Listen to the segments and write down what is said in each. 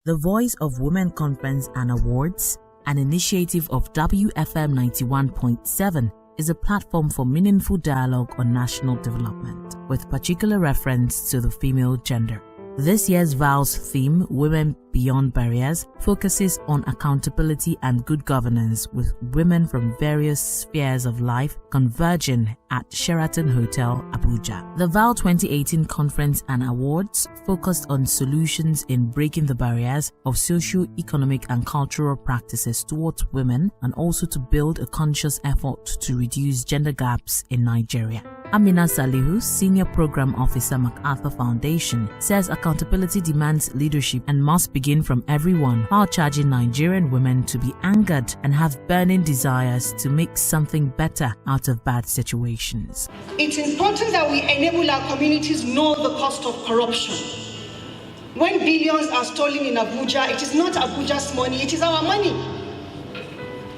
The Voice of Women Conference and Awards, an initiative of WFM 91.7, is a platform for meaningful dialogue on national development, with particular reference to the female gender. This year's VOW's theme, Women Beyond Barriers, focuses on accountability and good governance, with women from various spheres of life converging at Sheraton Hotel, Abuja. The VOW 2018 Conference and Awards focused on solutions in breaking the barriers of socio-economic and cultural practices towards women, and also to build a conscious effort to reduce gender gaps in Nigeria. Amina Salihu, Senior Program Officer, MacArthur Foundation, says accountability demands leadership and must begin from everyone, while charging Nigerian women to be angered and have burning desires to make something better out of bad situations. It's important that we enable our communities know the cost of corruption. When billions are stolen in Abuja, it is not Abuja's money, it is our money.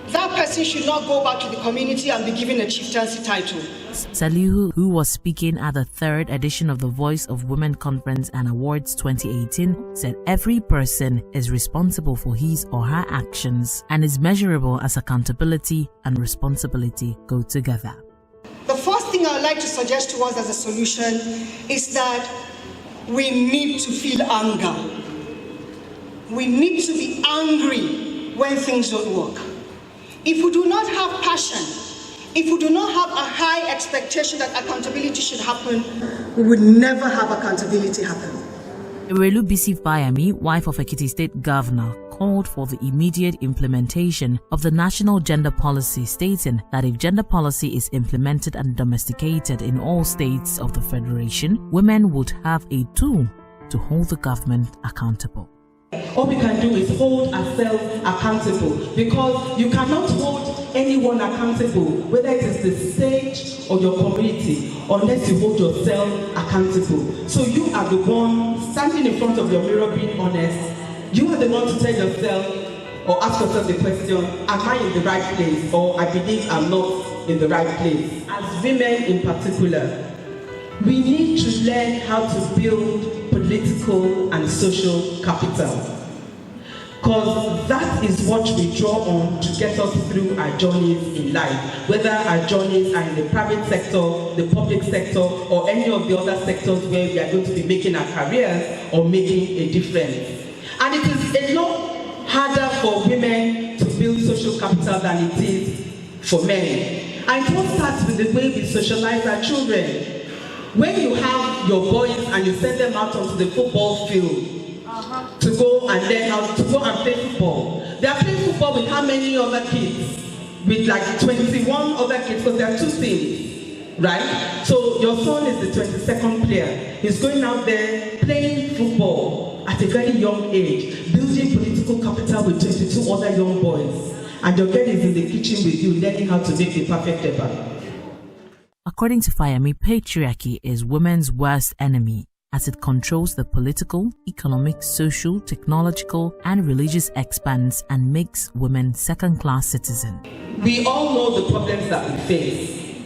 That person should not go back to the community and be given a chieftaincy title. Salihu, who was speaking at the third edition of the Voice of Women Conference and Awards 2018, said every person is responsible for his or her actions and is measurable as accountability and responsibility go together. The first thing I would like to suggest to us as a solution is that we need to feel anger. We need to be angry when things don't work. If we do not have passion, if we do not have a high expectation that accountability should happen, we would never have accountability happen. Erelu Bisi Fayemi, wife of Ekiti State Governor, called for the immediate implementation of the national gender policy, stating that if gender policy is implemented and domesticated in all states of the Federation, women would have a tool to hold the government accountable. All we can do is hold ourselves accountable, because you cannot hold anyone accountable, whether it is the state or your community, unless you hold yourself accountable. So you are the one standing in front of your mirror being honest. You are the one to tell yourself or ask yourself the question, am I in the right place, or I believe I'm not in the right place? As women in particular, we need to learn how to build political and social capital, because that is what we draw on to get us through our journeys in life, whether our journeys are in the private sector, the public sector, or any of the other sectors where we are going to be making our careers or making a difference. And it is a lot harder for women to build social capital than it is for men. And it all starts with the way we socialize our children. When you have your boys and you send them out onto the football field to go and learn how to go and play football, they are playing football with how many other kids? With like 21 other kids, because there are two teams, right? So your son is the 22nd player. He's going out there playing football at a very young age, building political capital with 22 other young boys. And your girl is in the kitchen with you, learning how to make the perfect eba. According to Fayemi, patriarchy is women's worst enemy, as it controls the political, economic, social, technological, and religious expanse and makes women second-class citizens. We all know the problems that we face.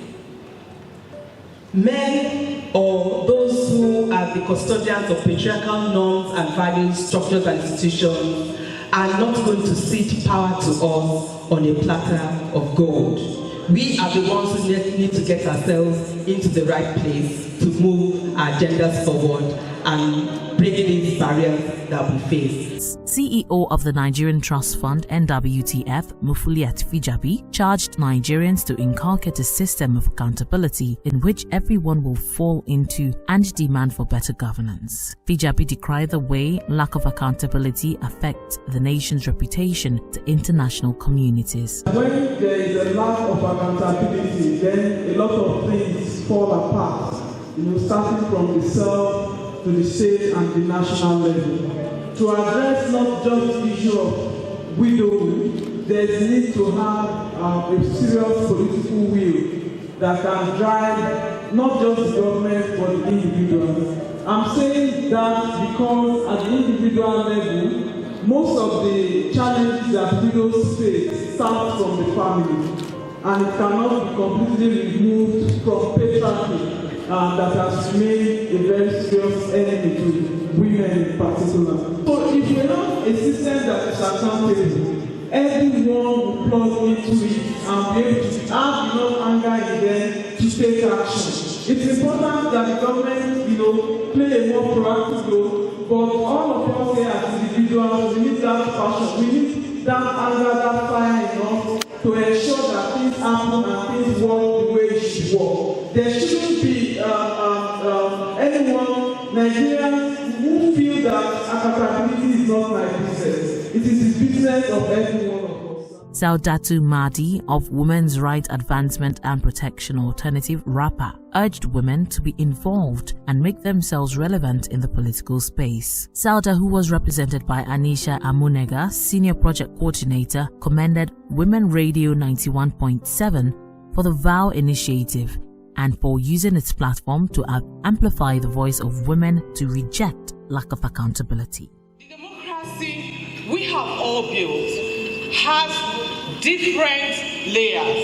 Men, or those who are the custodians of patriarchal norms and values, structures and institutions, are not going to cede power to us on a platter of gold. We are the ones who need to get ourselves into the right place to move our agendas forward and break these barriers that we face. CEO of the Nigerian Trust Fund, NWTF, Mufuliat Fijabi, charged Nigerians to inculcate a system of accountability in which everyone will fall into and demand for better governance. Fijabi decried the way lack of accountability affects the nation's reputation to international communities. When there is a lack of accountability, then a lot of things fall apart, starting from the self to the state and the national level. To address not just the issue of widowhood, there is need to have a serious political will that can drive not just the government but the individuals. I'm saying that because at the individual level, most of the challenges that widows face start from the family, and it cannot be completely removed from patriarchy that has remained a very serious enemy to women in particular. So if we have a system that is accountable, everyone will plug into it and be able to have enough anger in them to take action. It's important that the government, play a more proactive role, but all of us here as individuals, we need that passion, we need that anger, that fire enough to ensure that things happen and things work the way it should work. There shouldn't be anyone, Nigerians, who feel that accountability is not my business. It is the business of every one of us. Saudatu Mahdi of Women's Rights Advancement and Protection Alternative RAPA urged women to be involved and make themselves relevant in the political space. Sauda, who was represented by Anisha Amunega, Senior Project Coordinator, commended Women Radio 91.7 for the VOW initiative and for using its platform to amplify the voice of women to reject lack of accountability. The democracy we have all built has different layers,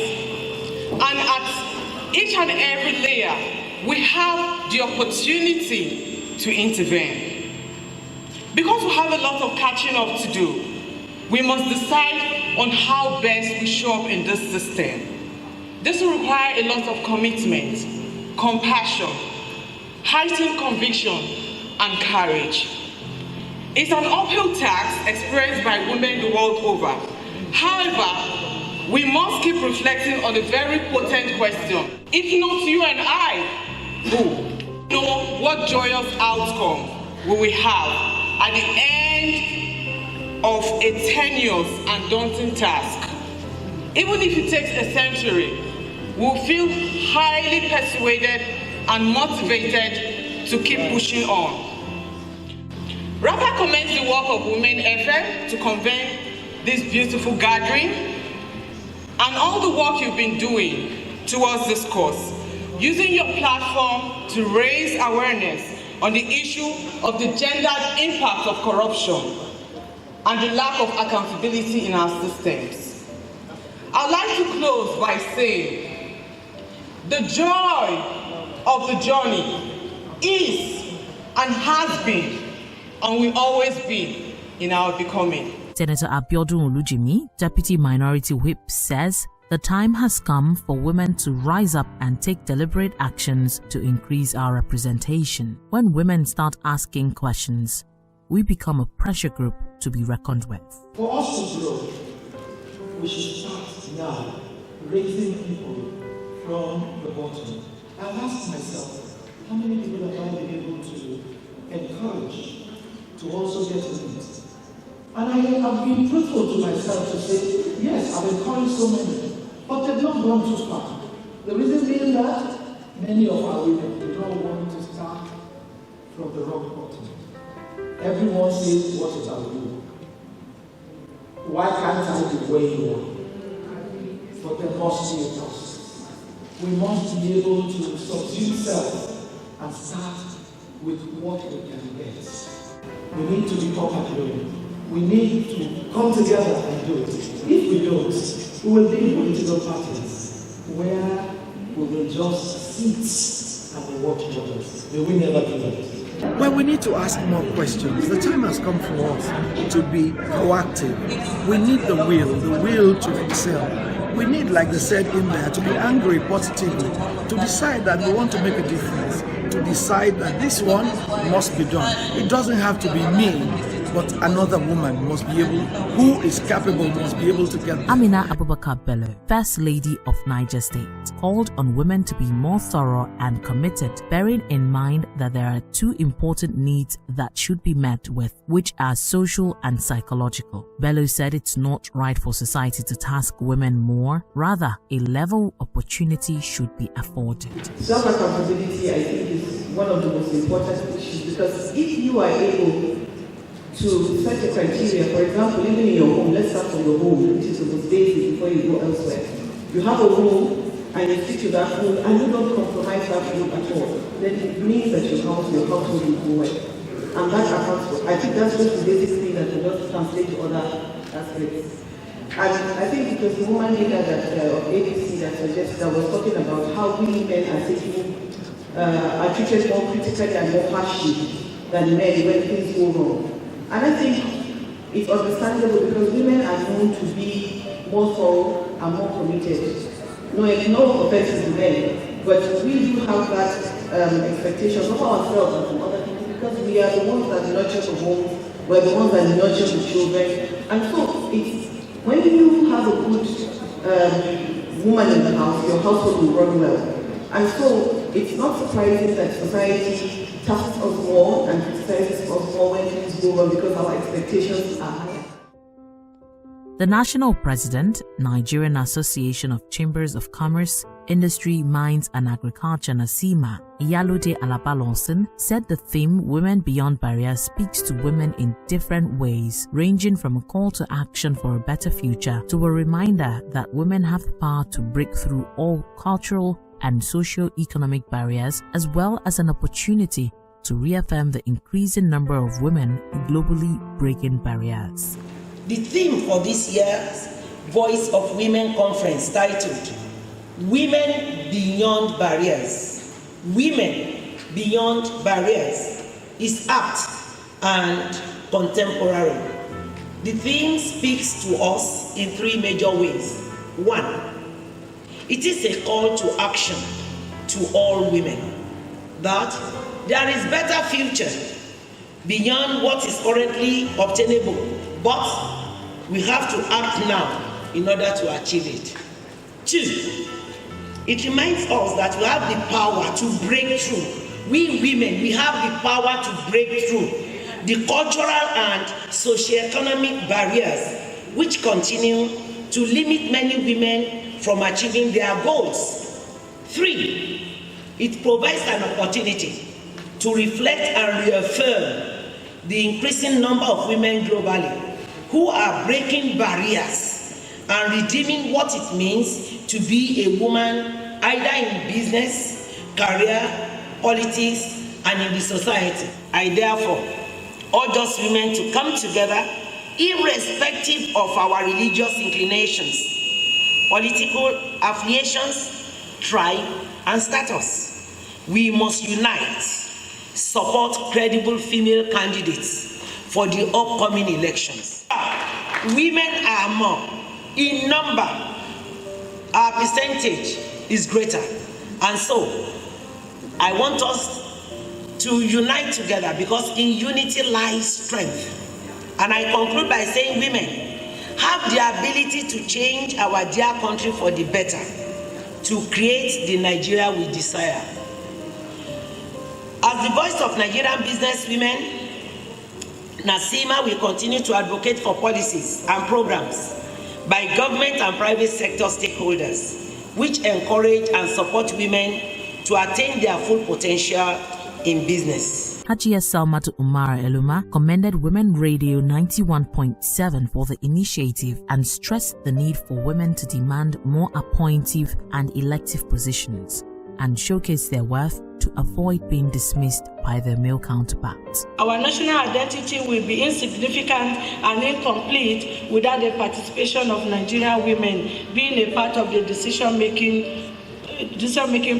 and at each and every layer we have the opportunity to intervene. Because we have a lot of catching up to do, we must decide on how best we show up in this system. This will require a lot of commitment, compassion, heightened conviction, and courage. It's an uphill task experienced by women the world over. However, we must keep reflecting on a very potent question. If not you and I, who know what joyous outcome will we have at the end of a tenuous and daunting task? Even if it takes a century, we'll feel highly persuaded and motivated to keep pushing on. RAPA commends the work of Women FM to convene this beautiful gathering and all the work you've been doing towards this cause, using your platform to raise awareness on the issue of the gendered impact of corruption and the lack of accountability in our systems. I'd like to close by saying the joy of the journey is and has been and will always be in our becoming. Senator Abiodun Olujimi, Deputy Minority Whip, says the time has come for women to rise up and take deliberate actions to increase our representation. When women start asking questions, we become a pressure group to be reckoned with. For us to grow, we should start now raising people from the bottom. I've asked myself, how many people have I been able to encourage to also get to it? And I have been truthful to myself to say, yes, I've encouraged so many, but they've not gone too far. The reason being that many of our women do not want to start from the rock bottom. Everyone says, what about you? Why can't I be where you are? But there must be a process. We must be able to subdue self and start with what we can get. We need to become agreeable. We need to come together and do it. If we don't, we will be in political parties where we will just sit and watch others. May we never do that. Well, we need to ask more questions. The time has come for us to be proactive. We need the will to excel. We need, like they said in there, to be angry positively, to decide that we want to make a difference, to decide that this one must be done. It doesn't have to be me, but another woman must be able, who is capable, must be able to get there. Amina Abubakar Bello, First Lady of Niger State, called on women to be more thorough and committed, bearing in mind that there are two important needs that should be met with, which are social and psychological. Bello said it's not right for society to task women more, rather a level opportunity should be afforded. Self-accountability, I think, is one of the most important issues, because if you are able to set a criteria, for example, even in your home, let's start from your home, which is the most basic before you go elsewhere. You have a room and you stick to that room and you don't compromise that room at all. Then it means that your household will go well. And that accounts for, I think that's just the basic thing that will not translate to other aspects. And I think it was the woman leader that, of APC that suggested, that was talking about how we men are treated more critically and more harshly than men when things go wrong. And I think it's understandable because women are known to be more thorough and more committed. No offense to men, but we do have that expectation of ourselves and from other people because we are the ones that nurture the home, we're the ones that nurture the children. And so it's when you have a good woman in the house, your household will run well. And so it's not surprising that society tasks us more and criticizes us more when things go wrong because our expectations are higher. The national president, Nigerian Association of Chambers of Commerce, Industry, Mines and Agriculture, NACIMA, Iyalode Alaba-Lawson, said the theme Women Beyond Barriers speaks to women in different ways, ranging from a call to action for a better future to a reminder that women have the power to break through all cultural and socio-economic barriers, as well as an opportunity to reaffirm the increasing number of women globally breaking barriers. The theme for this year's Voice of Women Conference, titled Women Beyond Barriers, Women Beyond Barriers, is apt and contemporary. The theme speaks to us in three major ways. One, it is a call to action to all women that there is better future beyond what is currently obtainable, but we have to act now in order to achieve it. Two, it reminds us that we have the power to break through. We women, we have the power to break through the cultural and socioeconomic barriers which continue to limit many women from achieving their goals. Three, it provides an opportunity to reflect and reaffirm the increasing number of women globally who are breaking barriers and redeeming what it means to be a woman either in business, career, politics, and in the society. I therefore urge us women to come together irrespective of our religious inclinations, political affiliations, tribe, and status. We must unite, support credible female candidates for the upcoming elections. Women are more in number, our percentage is greater, and so I want us to unite together because in unity lies strength. And I conclude by saying women have the ability to change our dear country for the better, to create the Nigeria we desire. As the voice of Nigerian business women, NACIMA will continue to advocate for policies and programs by government and private sector stakeholders which encourage and support women to attain their full potential in business. Hajiya Salmatu Umar Eluma commended Women Radio 91.7 for the initiative and stressed the need for women to demand more appointive and elective positions and showcase their worth to avoid being dismissed by their male counterparts. Our national identity will be insignificant and incomplete without the participation of Nigerian women being a part of the decision-making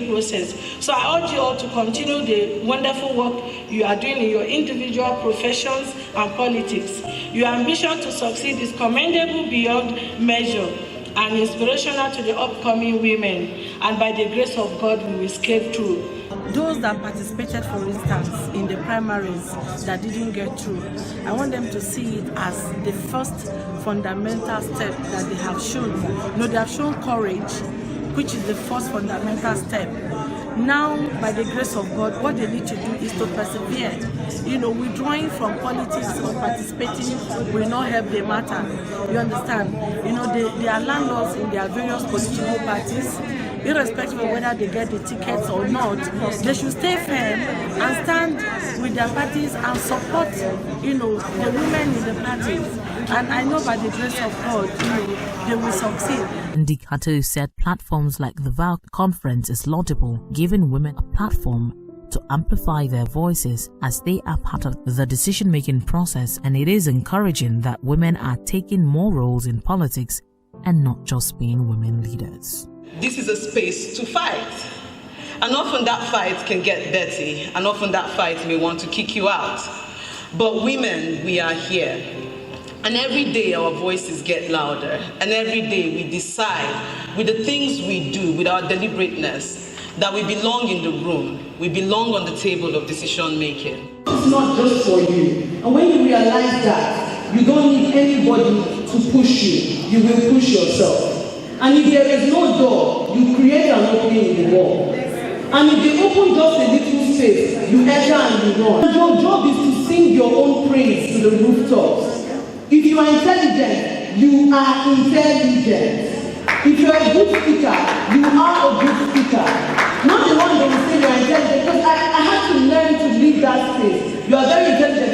process. So I urge you all to continue the wonderful work you are doing in your individual professions and politics. Your ambition to succeed is commendable beyond measure and inspirational to the upcoming women, and by the grace of God we will scale through. Those that participated, for instance, in the primaries that didn't get through, I want them to see it as the first fundamental step that they have shown. They have shown courage, which is the first fundamental step. Now, by the grace of God, what they need to do is to persevere. Withdrawing from politics or participating will not help the matter. You understand? They are landlords in their various political parties. Irrespective of whether they get the tickets or not, they should stay firm and stand with their parties and support, the women in the parties. And I know by the grace of God, they will succeed. Ndikato said platforms like the VAL conference is laudable, giving women a platform to amplify their voices as they are part of the decision-making process, and it is encouraging that women are taking more roles in politics and not just being women leaders. This is a space to fight. And often that fight can get dirty, and often that fight may want to kick you out. But women, we are here. And every day our voices get louder, and every day we decide with the things we do, with our deliberateness, that we belong in the room, we belong on the table of decision making. It's not just for you. And when you realize that, you don't need anybody to push you. You will push yourself. And if there is no door, you create an opening in the wall. And if they open just a little space, you enter and you run. And your job is to sing your own praise to the rooftops. If you are intelligent, you are intelligent. If you are a good speaker, you are a good speaker. Not the one that will say you are intelligent, because I had to learn to leave that space. You are very intelligent.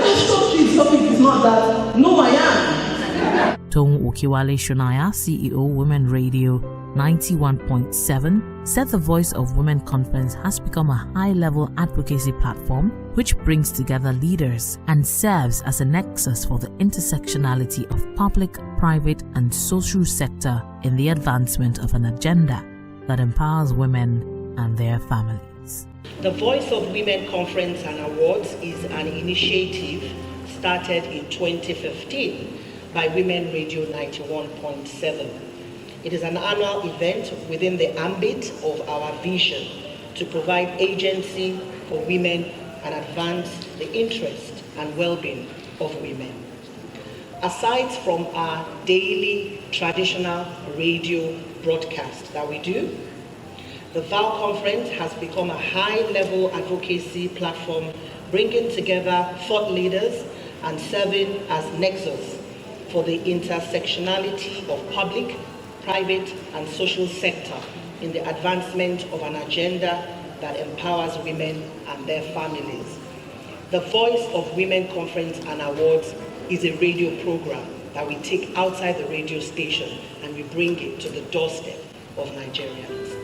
Stop it, it's not that. No, I am. Tung Okiwale Shonaya, CEO, Women Radio 91.7, said the Voice of Women Conference has become a high-level advocacy platform which brings together leaders and serves as a nexus for the intersectionality of public, private, and social sector in the advancement of an agenda that empowers women and their families. The Voice of Women Conference and Awards is an initiative started in 2015 by Women Radio 91.7. It is an annual event within the ambit of our vision to provide agency for women and advance the interest and well-being of women. Aside from our daily traditional radio broadcast that we do, the VOW Conference has become a high-level advocacy platform bringing together thought leaders and serving as nexus for the intersectionality of public, private, and social sector in the advancement of an agenda that empowers women and their families. The Voice of Women Conference and Awards is a radio program that we take outside the radio station and we bring it to the doorstep of Nigerians.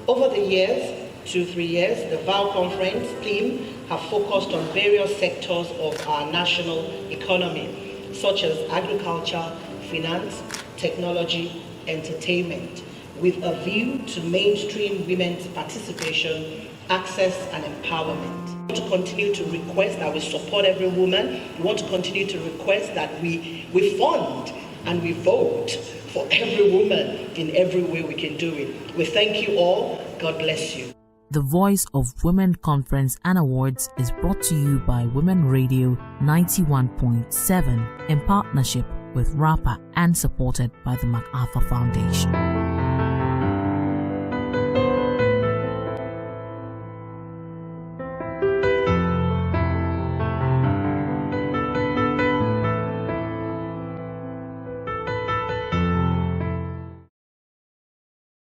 Over the years, 2-3 years, the VOW Conference team have focused on various sectors of our national economy, such as agriculture, finance, technology, entertainment, with a view to mainstream women's participation, access, and empowerment. We want to continue to request that we support every woman. We want to continue to request that we fund and we vote for every woman in every way we can do it. We thank you all. God bless you. The Voice of Women Conference and Awards is brought to you by Women Radio 91.7 in partnership with RAPA and supported by the MacArthur Foundation.